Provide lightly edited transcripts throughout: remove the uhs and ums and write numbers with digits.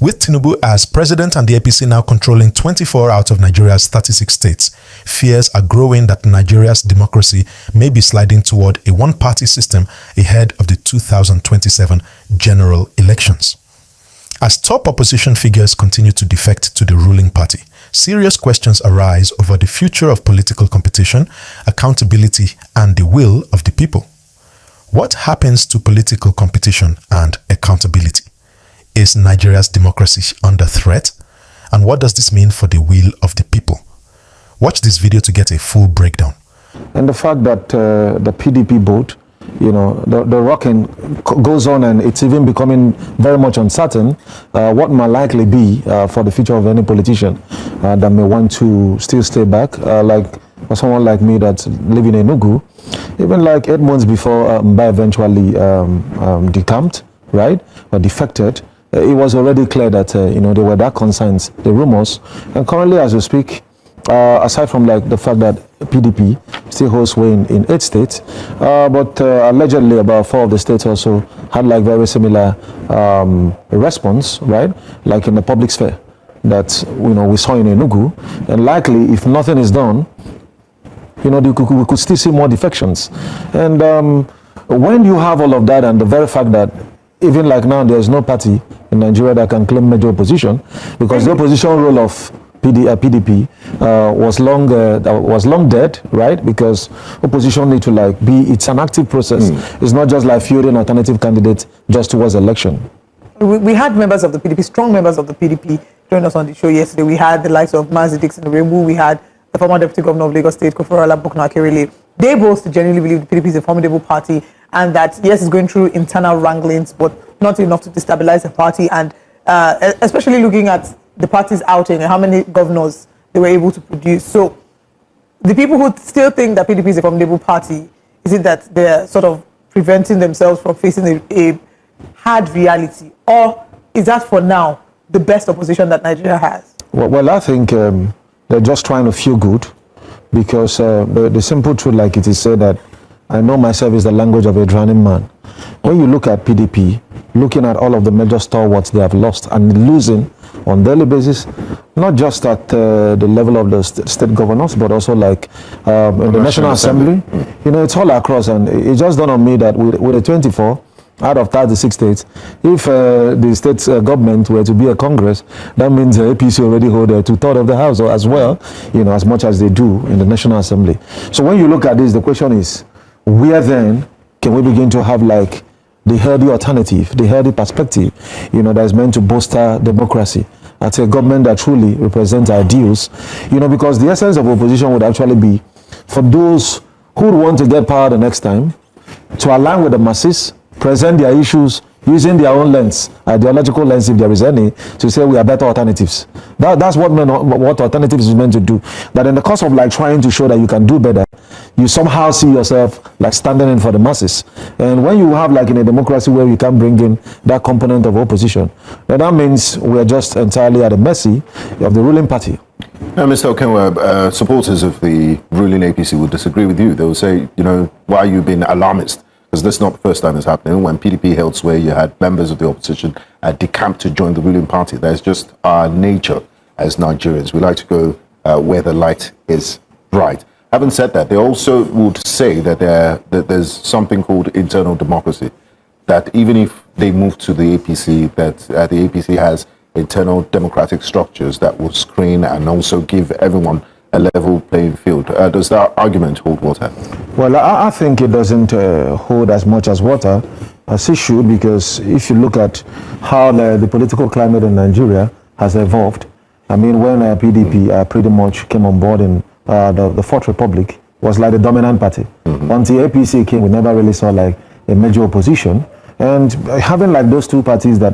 With Tinubu as president and the APC now controlling 24 out of Nigeria's 36 states, fears are growing that Nigeria's democracy may be sliding toward a one-party system ahead of the 2027 general elections. As top opposition figures continue to defect to the ruling party, serious questions arise over the future of political competition, accountability, and the will of the people. What happens to political competition and accountability? Is Nigeria's democracy under threat? And what does this mean for the will of the people? Watch this video to get a full breakdown. And the fact that the PDP vote, the rocking goes on, and it's even becoming very much uncertain what might likely be for the future of any politician that may want to still stay back, like for someone like me that's living in Enugu. Even like 8 months before Mba eventually decamped, right, or defected, it was already clear that there were that concerns, the rumors, and currently as we speak, aside from like the fact that PDP still holds sway in 8 states, but allegedly about 4 of the states also had like very similar response, right, like in the public sphere that we saw in Enugu, and likely if nothing is done, we could still see more defections. And when you have all of that, and the very fact that even like now there is no party in Nigeria that can claim major opposition, because the opposition role of PDP was long dead, right? Because opposition need to it's an active process. It's not just like fielding alternative candidates just towards election. We had members of the PDP, strong members of the PDP, join us on the show yesterday. We had the likes of Mazi Dixon Rembu, we had the former Deputy Governor of Lagos State, Koforala Bokna-Akerele. They both genuinely believe the PDP is a formidable party, and that yes, it's going through internal wranglings, but not enough to destabilize the party. And especially looking at the party's outing and how many governors they were able to produce. So the people who still think that PDP is a formidable party, is it that they're sort of preventing themselves from facing a hard reality, or is that for now the best opposition that Nigeria has? Well, I think they're just trying to feel good, because the simple truth, like it is said, that I know myself is the language of a drowning man. When you look at PDP, looking at all of the major stalwarts they have lost and losing on daily basis, not just at the level of the state governors, but also like in the National Assembly. It's all across, and it just dawned on me that with the 24 out of 36 states, if the state government were to be a Congress, that means the APC already hold 2/3 of the House as well, as much as they do in the National Assembly. So when you look at this, the question is, where then can we begin to have like the healthy alternative, the healthy perspective, that is meant to bolster democracy at a government that truly represents ideals, because the essence of opposition would actually be for those who would want to get power the next time to align with the masses, present their issues using their own lens, ideological lens if there is any, to say we are better alternatives. That's what alternatives is meant to do. That in the course of like trying to show that you can do better, you somehow see yourself like standing in for the masses. And when you have like in a democracy where you can bring in that component of opposition, then that means we're just entirely at the mercy of the ruling party. Now, Mr. Okenwa, supporters of the ruling APC will disagree with you. They will say, why are you being alarmist? Because this is not the first time it's happening. When PDP held sway, you had members of the opposition decamp to join the ruling party. That's just our nature as Nigerians. We like to go where the light is bright. Having said that, they also would say that there's something called internal democracy, that even if they move to the APC, that the APC has internal democratic structures that will screen and also give everyone a level playing field. Does that argument hold water? Well, I think it doesn't hold as much as water as it should, because if you look at how the political climate in Nigeria has evolved, I mean, when PDP pretty much came on board in the Fourth Republic, was like the dominant party. Until APC came, we never really saw like a major opposition. And having like those two parties that,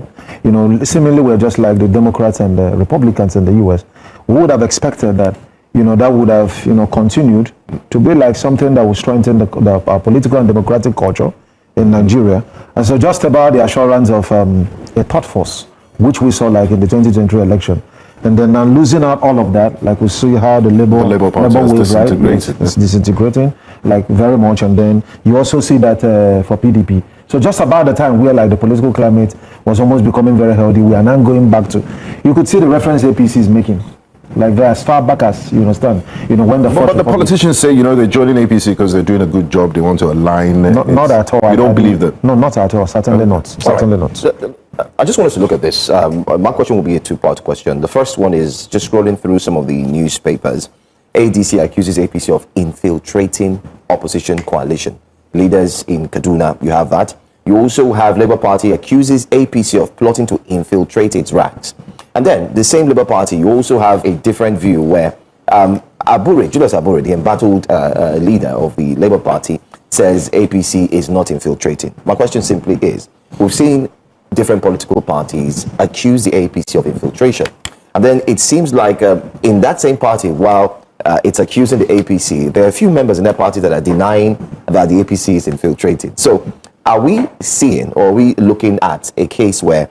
seemingly were just like the Democrats and the Republicans in the US, we would have expected that that would have, continued to be like something that would strengthen our political and democratic culture in Nigeria. And so just about the assurance of a thought force, which we saw like in the 2023 election. And then now losing out all of that, like we see how the Labour Party is disintegrating, like very much. And then you also see that for PDP, So just about the time where like the political climate was almost becoming very healthy, we are now going back to, you could see the reference APC is making. Like they're as far back as, you understand, when the But the politicians say, they're joining APC because they're doing a good job, they want to align. Not at all. You don't believe that? No, not at all. Certainly not. Certainly not. I just want us to look at this. My question will be a two-part question. The first one is just scrolling through some of the newspapers. ADC accuses APC of infiltrating opposition coalition. Leaders in Kaduna, you have that. You also have Labour Party accuses APC of plotting to infiltrate its ranks. And then the same Labour Party, you also have a different view where Julius Abure, the embattled leader of the Labour Party, says APC is not infiltrating. My question simply is, we've seen different political parties accuse the APC of infiltration. And then it seems like in that same party, while it's accusing the APC, there are a few members in that party that are denying that the APC is infiltrated. So are we seeing, or are we looking at a case where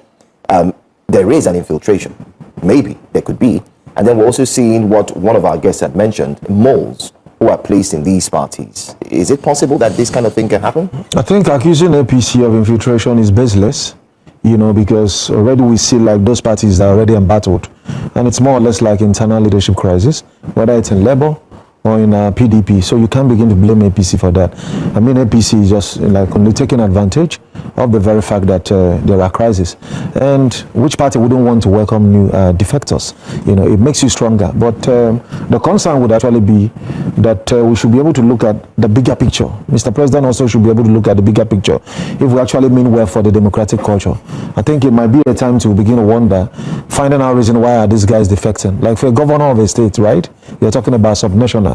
there is an infiltration? Maybe there could be. And then we're also seeing what one of our guests had mentioned, moles who are placed in these parties. Is it possible that this kind of thing can happen? I think accusing APC of infiltration is baseless, because already we see like those parties are already embattled. And it's more or less like internal leadership crisis, whether it's in Labour or in PDP. So you can't begin to blame APC for that. I mean, APC is just like only taking advantage of the very fact that there are crises. And which party wouldn't want to welcome new defectors? It makes you stronger. But the concern would actually be that we should be able to look at the bigger picture. Mr. President also should be able to look at the bigger picture if we actually mean well for the democratic culture. I think it might be a time to begin to wonder, finding out reason why are these guys defecting. Like for a governor of a state, right? You're talking about subnational,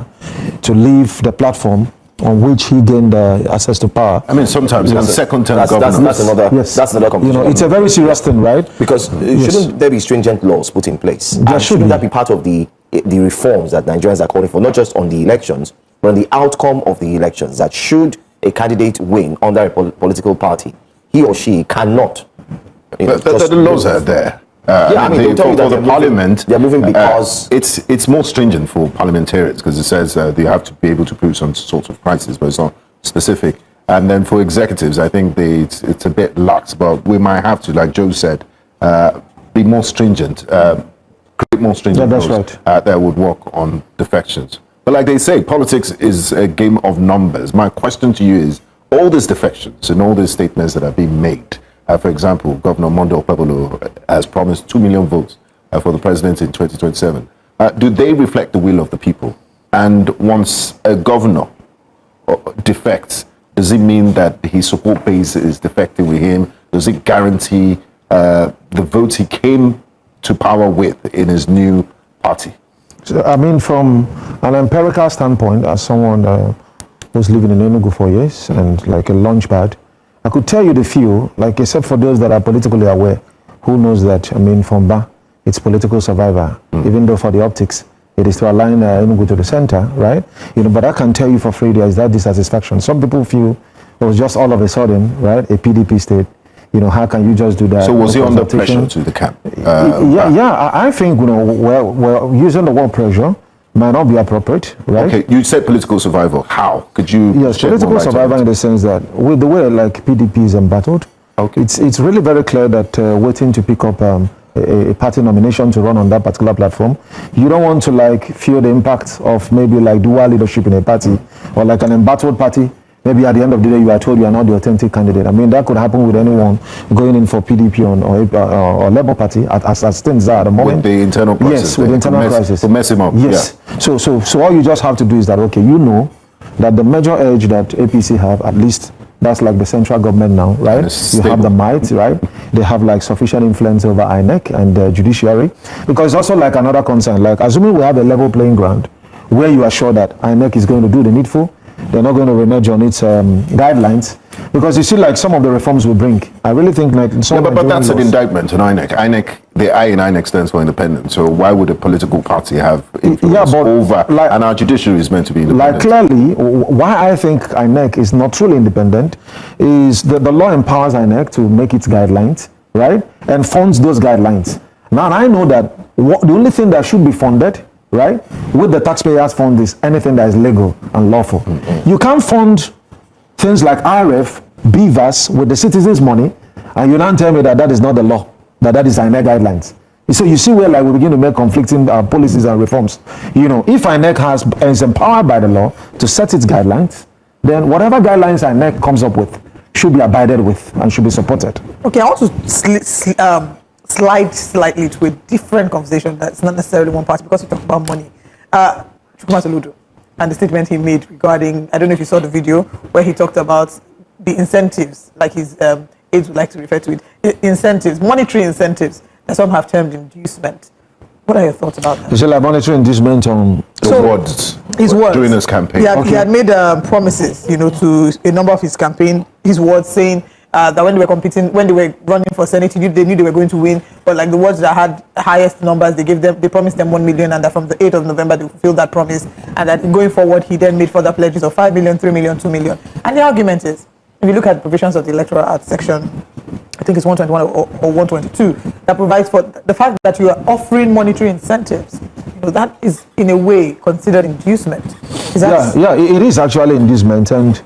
to leave the platform on which he gained access to power. I mean, sometimes it's second-term governance. That's another conversation. It's a very serious thing, right? Because shouldn't there be stringent laws put in place? There shouldn't that be part of the reforms that Nigerians are calling for, not just on the elections, but on the outcome of the elections, that should a candidate win under a political party, he or she cannot. But the laws are there. For the parliament, they're moving because it's more stringent for parliamentarians because it says they have to be able to prove some sort of crisis, but it's not specific. And then for executives, I think it's a bit lax, but we might have to, like Joe said, be more stringent, create more stringent laws that would work on defections. But like they say, politics is a game of numbers. My question to you is, all these defections and all these statements that are being made, for example, Governor Monday Okpebholo has promised 2 million votes for the president in 2027. Do they reflect the will of the people? And once a governor defects, does it mean that his support base is defecting with him? Does it guarantee the votes he came to power with in his new party? So, I mean, from an empirical standpoint, as someone who's living in Enugu for years and like a launch pad, I could tell you the few, like except for those that are politically aware, who knows that, I mean, from Ba, it's political survivor, even though for the optics, it is to align Enugu to the center, right? But I can tell you for free, there is that dissatisfaction. Some people feel it was just all of a sudden, right, a PDP state. How can you just do that? So was he under pressure to the camp? I think, well, using the word pressure might not be appropriate, right? Okay, you said political survival. How? Could you? Yes, political survival in the sense that with the way like PDP is embattled, it's really very clear that waiting to pick up a party nomination to run on that particular platform, you don't want to like feel the impact of maybe like dual leadership in a party or like an embattled party. Maybe at the end of the day, you are told you are not the authentic candidate. I mean, that could happen with anyone going in for PDP or Labour Party as things are at the moment. With the internal process. Yes, with the internal crisis. To mess him up. Yes. Yeah. So all you just have to do is that, okay, that the major edge that APC have, at least that's like the central government now, right? You have the might, right? They have like sufficient influence over INEC and the judiciary. Because it's also like another concern, like assuming we have a level playing ground where you are sure that INEC is going to do the needful, they're not going to renege on its guidelines, because you see like some of the reforms we bring, I really think like some but that's an indictment on INEC. The I in INEC stands for independence, so why would a political party have influence over, like, and our judiciary is meant to be independent? Like clearly, why I think INEC is not truly independent is the law empowers INEC to make its guidelines, right, and funds those guidelines. Now I know that the only thing that should be funded, right, with the taxpayers' fund is anything that is legal and lawful. You can't fund things like IRF beavers with the citizens' money, and you now tell me that that is not the law, that is INEC guidelines. So you see where like we begin to make conflicting policies and reforms. You know, if INEC is empowered by the law to set its guidelines, then whatever guidelines INEC comes up with should be abided with and should be supported. Okay, I want to slide slightly to a different conversation that's not necessarily one party, because we talked about money. Chukwuma Soludo and the statement he made regarding, I don't know if you saw the video, where he talked about the incentives, like his aides would like to refer to it, incentives, monetary incentives, that some have termed inducement. What are your thoughts about that? You say like monetary inducement on his words during his campaign. He had made promises, you know, to a number of his campaign. His words saying that when they were competing, when they were running for Senate, they knew they were going to win. But like the words that had highest numbers, they promised them 1 million, and that from the 8th of November they fulfilled that promise. And that going forward, he then made further pledges of 5 million, 3 million, 2 million. And the argument is, if you look at the provisions of the Electoral Act section, I think it's 121 or 122, that provides for the fact that you are offering monetary incentives. You know, that is in a way considered inducement. Is that it is actually inducement. And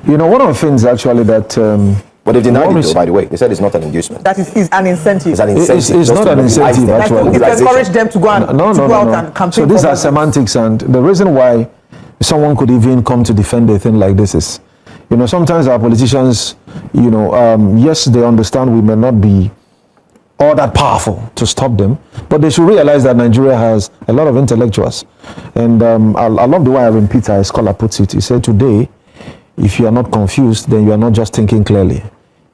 you know, one of the things actually that but they denied it, though, by the way. They said it's not an inducement. that is an incentive. It's an incentive. It's not an incentive, actually. It encourage them to go and go out and campaign. So these are semantics, and the reason why someone could even come to defend a thing like this is, you know, sometimes our politicians, you know, yes, they understand we may not be all that powerful to stop them, but they should realize that Nigeria has a lot of intellectuals. And I love the way Irving Peter, a scholar, puts it. He said, today, if you are not confused, then you are not just thinking clearly.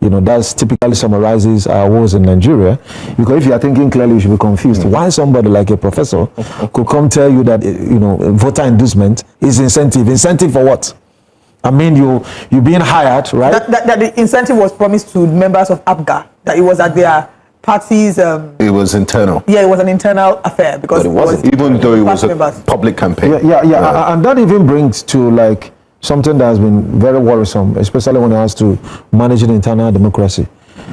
You know, that typically summarizes our woes in Nigeria. Because if you are thinking clearly, you should be confused. Why somebody like a professor could come tell you that, you know, voter inducement is incentive? Incentive for what? I mean, you being hired, right? That the incentive was promised to members of APGA, that it was at their parties. It was internal. Yeah, it was an internal affair, because But it wasn't. Even though it was a public campaign. Yeah. And that even brings to like something that has been very worrisome, especially when it has to managing internal democracy,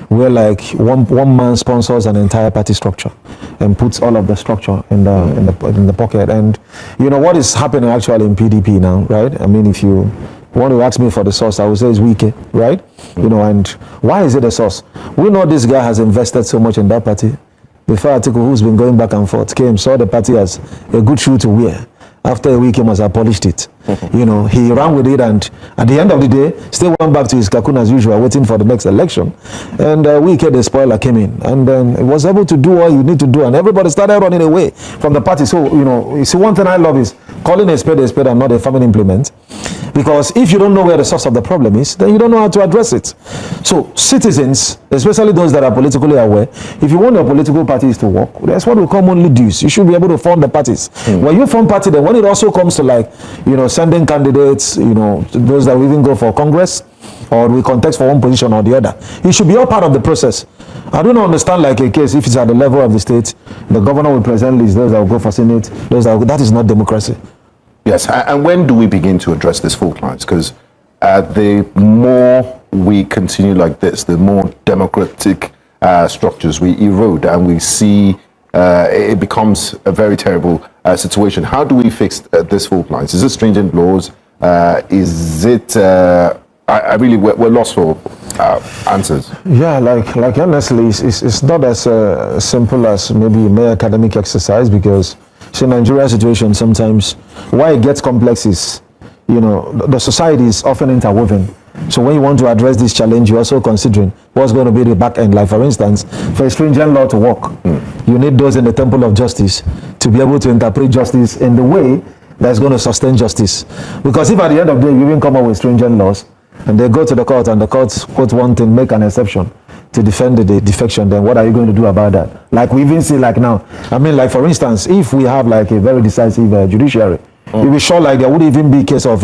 where like one man sponsors an entire party structure and puts all of the structure in the pocket. And you know what is happening actually in PDP now, right? I mean, if you want to ask me for the source, I would say it's Wike, right? You know, and why is it a source? We know this guy has invested so much in that party. Before Atiku, who's been going back and forth, came, saw the party as a good shoe to wear. After a week, he must have polished it. You know, he ran with it, and at the end of the day, still went back to his cocoon as usual, waiting for the next election. And Wike, the spoiler, came in, and then he was able to do what you need to do, and everybody started running away from the party. So, you know, you see, one thing I love is calling a spade and not a farming implement. Because if you don't know where the source of the problem is, then you don't know how to address it. So citizens, especially those that are politically aware, if you want your political parties to work, that's what we call monthly dues. You should be able to fund the parties. When you fund party, then when it also comes to like, you know, sending candidates, you know, those that will even go for Congress, or we contest for one position or the other, it should be all part of the process. I don't understand like a case if it's at the level of the state, the governor will present lists, those that will go for Senate, that is not democracy. Yes, and when do we begin to address this fault lines? Because the more we continue like this, the more democratic structures we erode, and we see it becomes a very terrible situation. How do we fix this fault lines? Is it stringent laws? Is it? We're lost for answers. Yeah, like honestly, it's not as simple as maybe a mere academic exercise, because see, Nigeria situation sometimes, why it gets complex is, you know, the society is often interwoven. So when you want to address this challenge, you're also considering what's going to be the back end. Like for instance, for a stringent law to work, you need those in the temple of justice to be able to interpret justice in the way that's going to sustain justice. Because if at the end of the day you even come up with stringent laws, and they go to the court, and the courts quote one thing, make an exception to defend the defection, then what are you going to do about that? Like we even see like now, I mean, like for instance, if we have like a very decisive judiciary, you'll be sure like there would even be a case of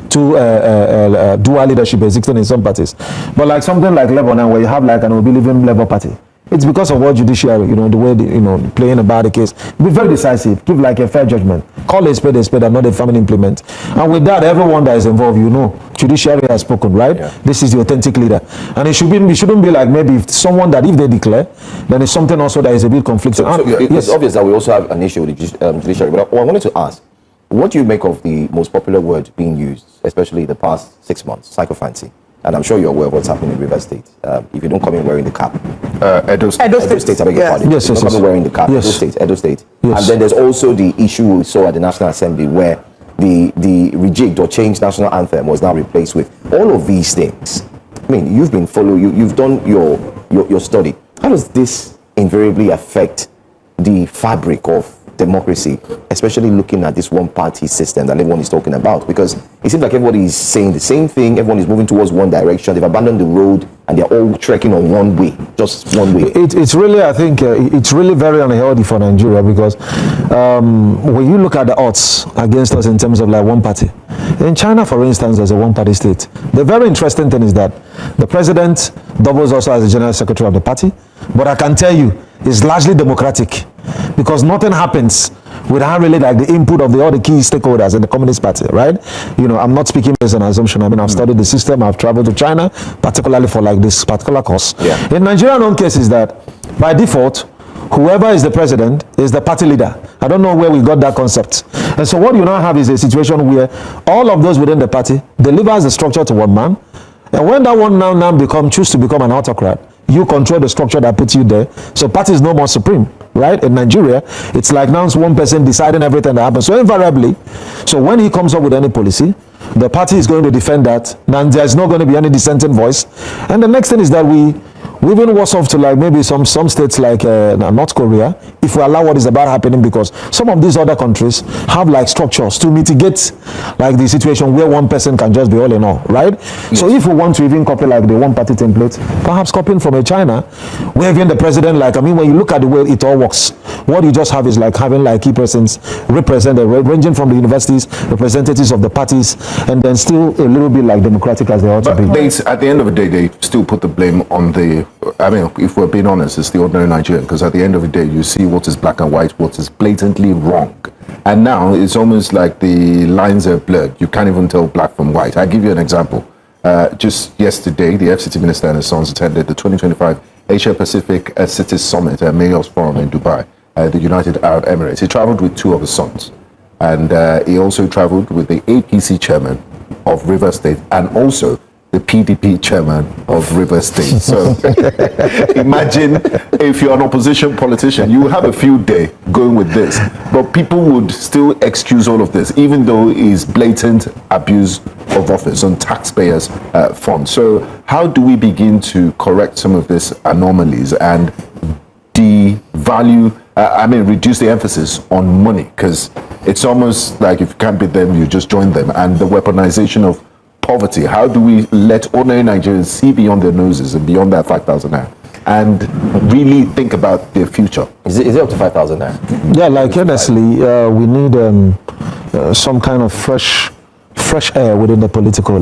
dual leadership existing in some parties. But like something like Lebanon, where you have like an Obi-Living Labour Party, it's because of what judiciary, you know, the way they, you know, playing about the case. Be very decisive, give like a fair judgment, call a spade and not a famine implement. And with that, everyone that is involved, you know, judiciary has spoken, right? Yeah. This is the authentic leader, and it shouldn't be like maybe if someone that if they declare, then it's something also that is a bit conflicting. It's obvious that we also have an issue with the judiciary. But I wanted to ask, what do you make of the most popular word being used, especially the past 6 months, sycophancy? and I'm sure you're aware of what's happening in River State. If you don't come in wearing the cap, Edo State. Edo State, I beg your pardon. Yes, Don't come in wearing the cap. Yes. Edo State. Yes. And then there's also the issue we saw at the National Assembly where the rejigged or changed national anthem was now replaced with all of these things. I mean, you've been following, you've done your study. How does this invariably affect the fabric of democracy, especially looking at this one-party system that everyone is talking about? Because it seems like everybody is saying the same thing, everyone is moving towards one direction, they've abandoned the road, and they're all trekking on one way, just one way. It's really, I think, it's really very unhealthy for Nigeria, because when you look at the odds against us in terms of like one party, in China, for instance, there's a one-party state. The very interesting thing is that the president doubles also as the general secretary of the party, but I can tell you, it's largely democratic, because nothing happens without really like the input of all the key stakeholders in the Communist Party, right? You know, I'm not speaking as an assumption. I mean, I've studied the system. I've traveled to China, particularly for like this particular course. Yeah. In Nigeria's own case is that by default, whoever is the president is the party leader. I don't know where we got that concept. And so what you now have is a situation where all of those within the party delivers the structure to one man. And when that one now choose to become an autocrat, you control the structure that puts you there. So party is no more supreme, right? In Nigeria, it's like now it's one person deciding everything that happens. So invariably, so when he comes up with any policy, the party is going to defend that. Then there's not going to be any dissenting voice. And the next thing is that we even worse off to like maybe some states like North Korea, if we allow what is about happening, because some of these other countries have like structures to mitigate like the situation where one person can just be all in all, right? Yes. So if we want to even copy like the one party template, perhaps copying from a China, where even the president, like, I mean, when you look at the way it all works, what you just have is like having like key persons represented, ranging from the universities, representatives of the parties, and then still a little bit like democratic as they ought to be. At the end of the day, they still put the blame on the, I mean, if we're being honest, it's the ordinary Nigerian, because at the end of the day, you see what is black and white, what is blatantly wrong. And now it's almost like the lines are blurred. You can't even tell black from white. I'll give you an example. Just yesterday, the FCT Minister and his sons attended the 2025 Asia Pacific Cities Summit at Mayors Forum in Dubai, the United Arab Emirates. He traveled with two of his sons. And he also traveled with the APC chairman of River State and also the PDP chairman of River State. So imagine if you're an opposition politician, you have a field day going with this, but people would still excuse all of this, even though it's blatant abuse of office on taxpayers' funds. So how do we begin to correct some of these anomalies and reduce the emphasis on money? Because it's almost like if you can't beat them, you just join them. And the weaponization of poverty, how do we let ordinary Nigerians see beyond their noses and beyond that 5,000 naira and really think about their future? Is it up to 5,000 naira? Yeah, like honestly, we need some kind of fresh air within the political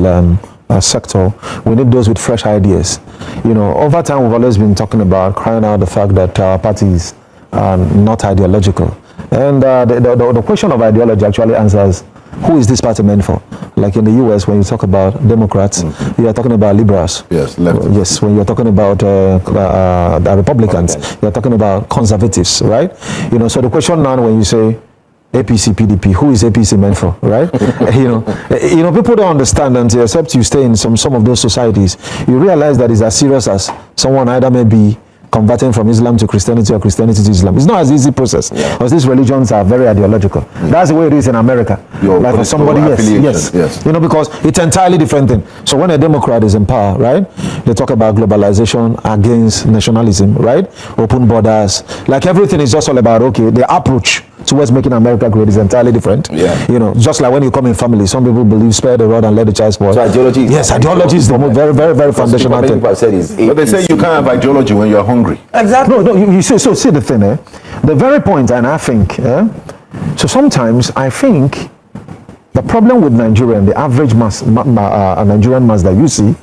sector. We need those with fresh ideas. You know, over time we've always been talking about, crying out the fact that our parties are not ideological. And the question of ideology actually answers, who is this party meant for? Like in the US, when you talk about Democrats, you are talking about liberals. Yes, left. Yes, when you're talking about the Republicans, you're talking about conservatives, right? You know, so the question now when you say APC, PDP, who is APC meant for, right? you know, people don't understand until, except you stay in some of those societies, you realize that it's as serious as someone either may be converting from Islam to Christianity or Christianity to Islam. It's not as easy process, because these religions are very ideological. That's the way it is in America. Like for somebody, yes. You know, because it's entirely different thing. So when a Democrat is in power, right, they talk about globalization against nationalism, right? Open borders. Like everything is just all about, okay, the approach towards making America great is entirely different. Yeah. You know, just like when you come in family, some people believe spare the rod and let the child spoil. So ideology is ideology is the most very foundational thing. But they say you can't have ideology when you're hungry. Exactly. No, you see, so see the thing, the very point, and I think, so sometimes I think the problem with Nigeria and the average Nigerian mass that you see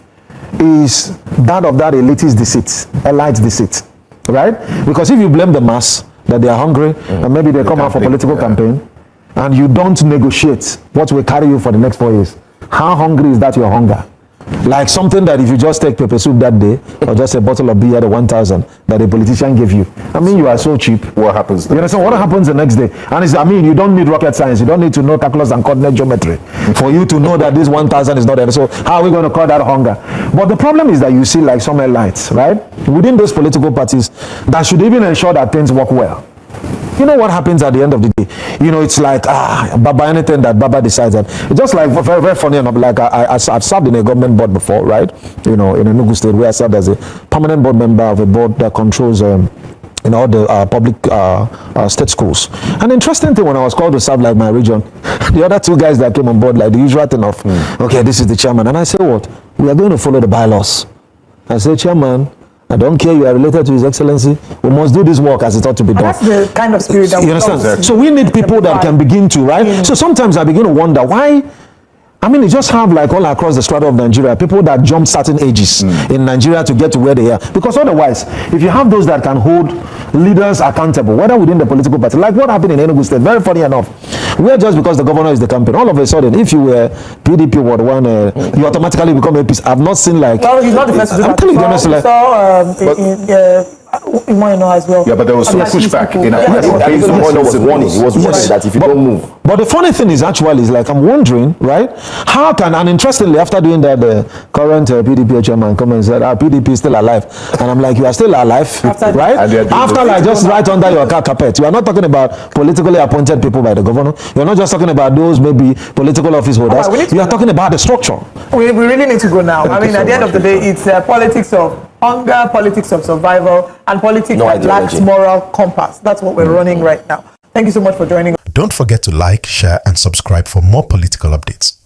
is that of that elitist deceit, elite deceit, right? Because if you blame the mass that they are hungry and maybe they come out for political campaign and you don't negotiate what will carry you for the next 4 years, how hungry is that your hunger? Like something that if you just take pepper soup that day or just a bottle of beer at 1,000 that a politician gave you, I mean, you are so cheap. What happens you understand what happens the next day? And it's, I mean, you don't need rocket science, you don't need to know calculus and coordinate geometry for you to know that this 1,000 is not there. So how are we going to call that hunger? But the problem is that you see like some elites, right, within those political parties that should even ensure that things work well. You know what happens at the end of the day? You know, it's like, Baba, anything that Baba decides. That it's just like, very, very funny enough, like I've served in a government board before, right? You know, in Enugu State, where I served as a permanent board member of a board that controls in all the public state schools. An interesting thing, when I was called to serve like my region, the other two guys that came on board, like the usual thing of, okay, this is the chairman. And I said, what? We are going to follow the bylaws. I said, chairman, I don't care you are related to His Excellency. We must do this work as it ought to be done. That's the kind of spirit that you understand? So we need people that can begin to, right? So sometimes I begin to wonder why. I mean, you just have like all across the strata of Nigeria, people that jump certain ages in Nigeria to get to where they are. Because otherwise, if you have those that can hold leaders accountable, whether within the political party, like what happened in Enugu State, very funny enough, where just because the governor is the campaign, all of a sudden, if you were PDP Ward 1, you automatically become APC. I've not seen like... Well, he's not the first to do that. I'm telling you honestly. As well. Yeah, but there was some pushback. He was warning that if you don't move. But the funny thing is actually, is like I'm wondering, right? How can, and interestingly, after doing that, the current PDP chairman come and said, PDP is still alive. And I'm like, you are still alive, right? After like just right under your carpet. You are not talking about politically appointed people by the governor. You're not just talking about those maybe political office holders. You are talking about the structure. We really need to go now. I mean, at the end of the day, it's politics of hunger, politics of survival, and politics that lacks moral compass. That's what we're running right now. Thank you so much for joining us. Don't forget to like, share, and subscribe for more political updates.